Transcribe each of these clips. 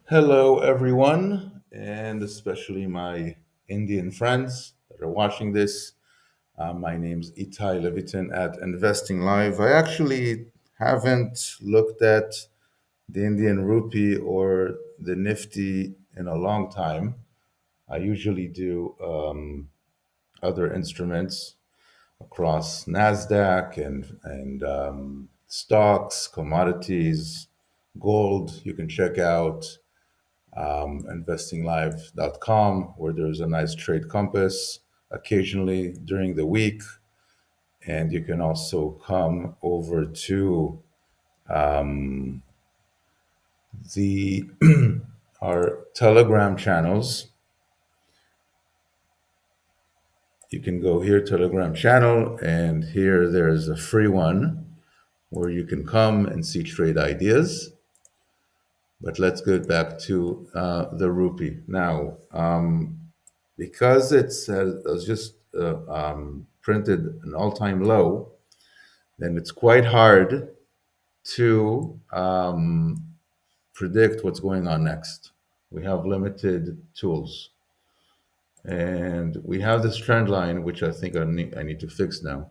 Hello, everyone, and especially my Indian friends that are watching this. My name's Itai Levitin at Investing Live. I actually haven't looked at the Indian rupee or the Nifty in a long time. I usually do other instruments across NASDAQ and stocks, commodities, gold. You can check out investinglive.com, where there's a nice trade compass occasionally during the week. And you can also come over to the our Telegram channels. You can go here, Telegram channel, and here there's a free one where you can come and see trade ideas. But let's get back to the rupee now. Because it's just printed an all-time low, then it's quite hard to predict what's going on next. We have limited tools, and we have this trend line, which I think I need to fix now.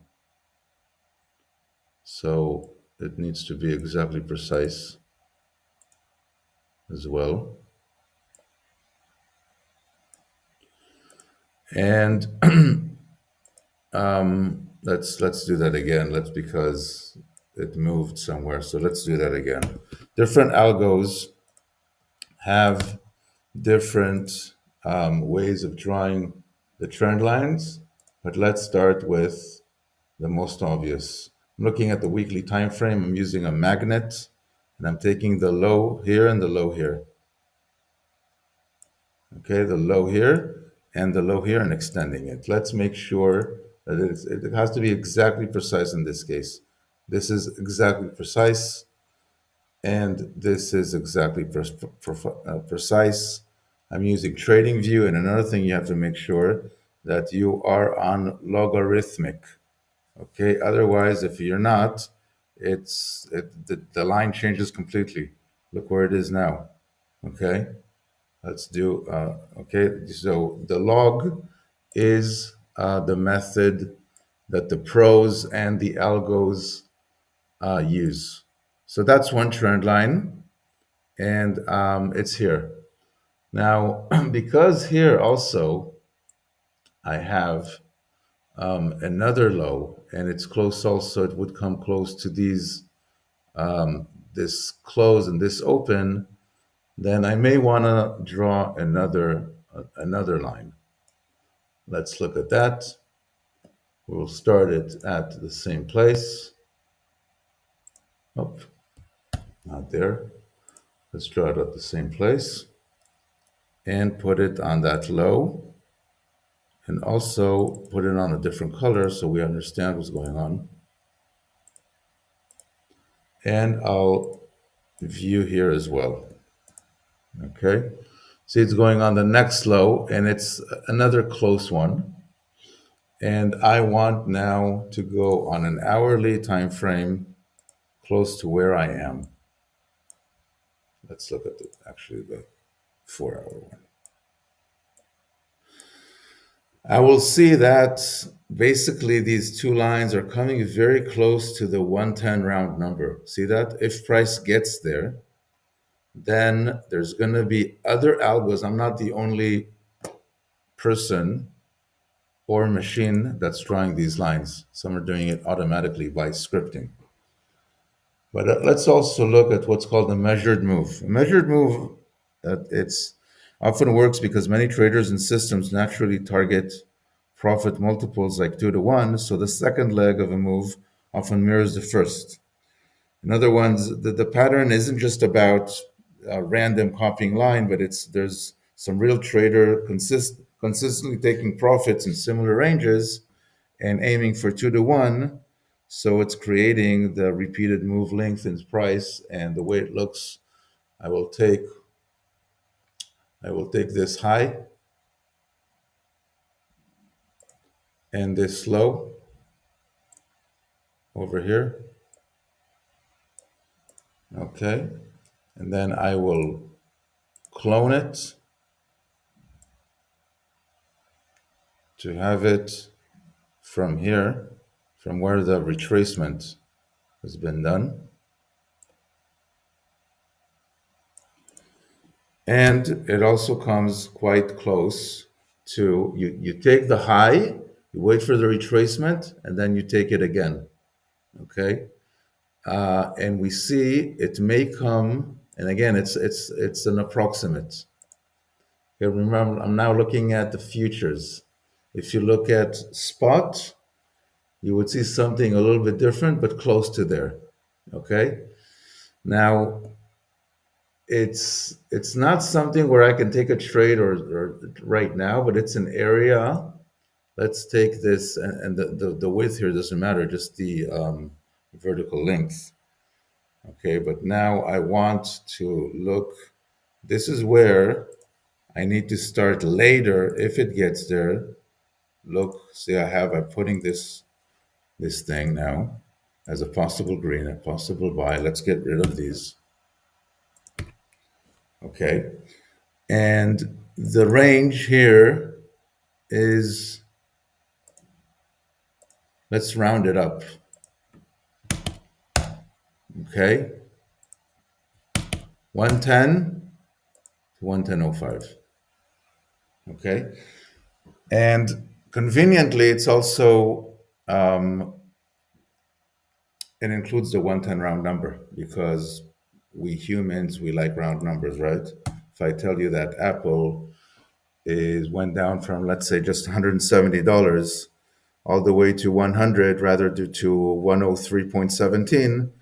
So it needs to be exactly precise as well. And let's do that again. Let's because it moved somewhere. So let's do that again. Different algos have different ways of drawing the trend lines, but let's start with the most obvious. I'm looking at the weekly time frame. I'm using a magnet, and I'm taking the low here and the low here. Okay, the low here and the low here, and extending it. Let's make sure that it has to be exactly precise in this case. This is exactly precise, and this is exactly precise. I'm using Trading View, and another thing you have to make sure that you are on logarithmic. Okay, otherwise, if you're not, the line changes completely. Look where it is now. Okay, let's do. Okay, so the log is the method that the pros and the algos use. So that's one trend line, and it's here. Now, because here also I have another low, and it's close also, it would come close to this close and this open, then I may want to draw another line. Let's look at that. We'll start it at the same place. Oh, not there. Let's draw it at the same place and put it on that low, and also put it on a different color so we understand what's going on. And I'll view here as well. Okay. See, it's going on the next low, and it's another close one. And I want now to go on an hourly time frame close to where I am. Let's look at actually the 4 hour one. I will see that basically these two lines are coming very close to the 110 round number. See that? If price gets there, then there's going to be other algos. I'm not the only person or machine that's drawing these lines. Some are doing it automatically by scripting. But let's also look at what's called a measured move. A measured move, it's often works because many traders and systems naturally target profit multiples like 2 to 1. So the second leg of a move often mirrors the first. In other words, the pattern isn't just about random copying line, but there's some real trader consistently taking profits in similar ranges and aiming for 2 to 1. So it's creating the repeated move length in price, and the way it looks, I will take this high and this low over here. Okay, and then I will clone it to have it from here, from where the retracement has been done. And it also comes quite close to you take the high, you wait for the retracement, and then you take it again. Okay. And we see it may come, and again, it's an approximate. Okay, remember, I'm now looking at the futures. If you look at spot, you would see something a little bit different, but close to there. Okay. Now, it's not something where I can take a trade or right now, but it's an area. Let's take this, and the width here doesn't matter, just the vertical length. Okay, but now I want to look. This is where I need to start later if it gets there. Look, see, I'm putting this thing now as a possible green, a possible buy. Let's get rid of these. Okay, and the range here is, let's round it up. Okay, 110 to 110.05. Okay, and conveniently, it's also it includes the 110 round number because we humans, we like round numbers, right? If I tell you that Apple is went down from, let's say, just $170 all the way to 100, rather due to 103.17.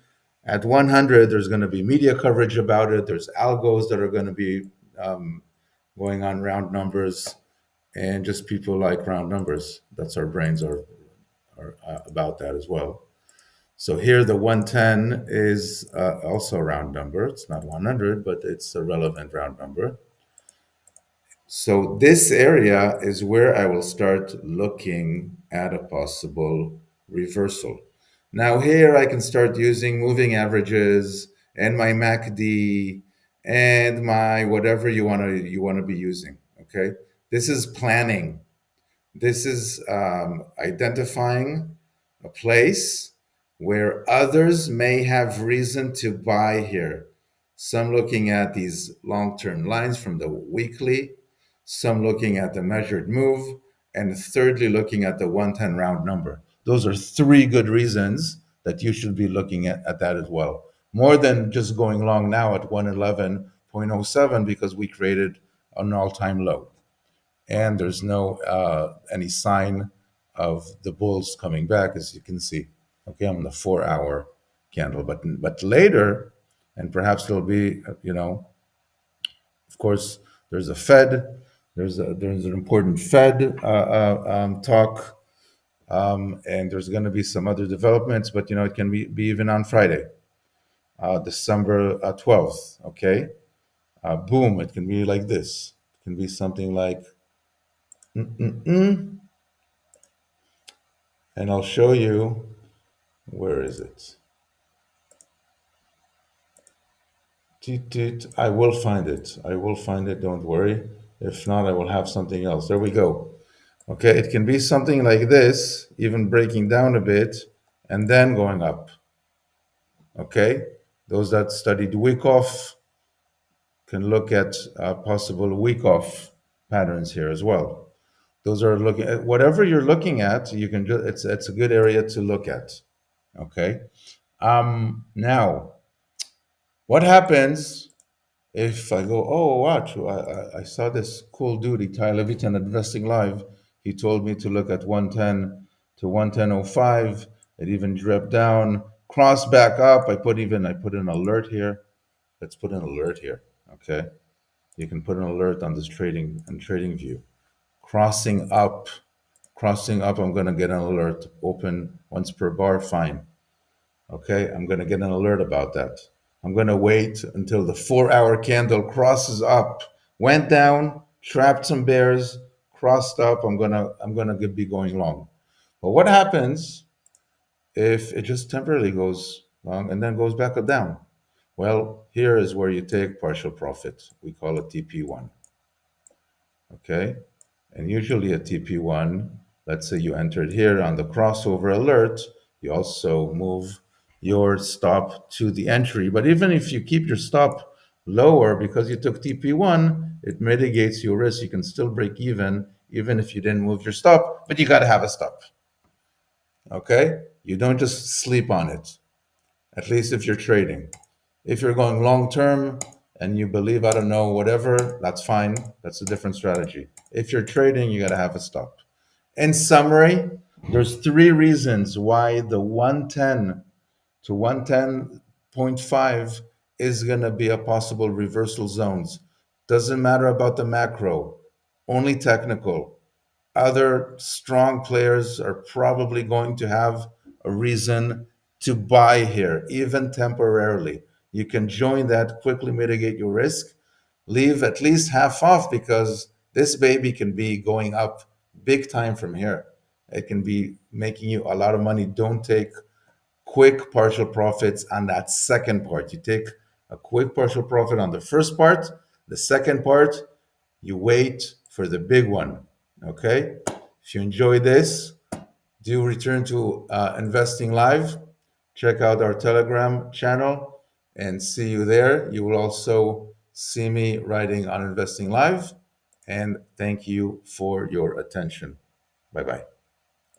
At 100, there's going to be media coverage about it. There's algos that are going to be going on round numbers, and just people like round numbers. That's our brains are about that as well. So here the 110 is also a round number. It's not 100, but it's a relevant round number. So this area is where I will start looking at a possible reversal. Now here I can start using moving averages and my MACD and my whatever you want to be using. Okay, this is planning. This is identifying a place where others may have reason to buy here. Some looking at these long term lines from the weekly, some looking at the measured move, and thirdly, looking at the 110 round number. Those are three good reasons that you should be looking at that as well. More than just going long now at 111.07 because we created an all time low and there's no any sign of the bulls coming back, as you can see. Okay, I'm on the 4 hour candle, but later, and perhaps there'll be, of course, there's a Fed, there's an important Fed talk, and there's going to be some other developments, but it can be even on Friday, December 12th. Okay, boom, it can be like this. It can be something like. Mm-mm-mm. And I'll show you, where is it? Toot, toot. I will find it. I will find it, don't worry. If not, I will have something else. There we go. Okay, it can be something like this, even breaking down a bit and then going up. Okay, those that studied week off can look at possible week off patterns here as well. Those are looking at whatever you're looking at, you can just, it's a good area to look at. Okay. Now, what happens if I go, oh, watch, I saw this cool dude, Itai Levitan at Investing Live. He told me to look at 110 to 110.05. It even dripped down, crossed back up. I put an alert here. Let's put an alert here. Okay. You can put an alert on this trading view. Crossing up, I'm gonna get an alert. Open once per bar, fine. Okay, I'm going to get an alert about that. I'm going to wait until the 4 hour candle crosses up, went down, trapped some bears, crossed up. I'm gonna be going long. But what happens if it just temporarily goes long and then goes back up down? Well, here is where you take partial profit. We call it TP1. Okay. And usually at TP1, let's say you entered here on the crossover alert, you also move your stop to the entry. But even if you keep your stop lower because you took TP1, it mitigates your risk. You can still break even if you didn't move your stop, but you got to have a stop. Okay? You don't just sleep on it, at least if you're trading. If you're going long term and you believe, I don't know, whatever, that's fine. That's a different strategy. If you're trading, you got to have a stop. In summary, there's three reasons why the 110 to 110.5 is going to be a possible reversal zones. Doesn't matter about the macro, only technical. Other strong players are probably going to have a reason to buy here, even temporarily. You can join that, quickly mitigate your risk, leave at least half off because this baby can be going up big time from here. It can be making you a lot of money. Don't take quick partial profits on that second part. You take a quick partial profit on the first part, the second part, you wait for the big one. Okay? If you enjoy this, do return to Investing Live. Check out our Telegram channel and see you there. You will also see me writing on Investing Live. And thank you for your attention. Bye bye.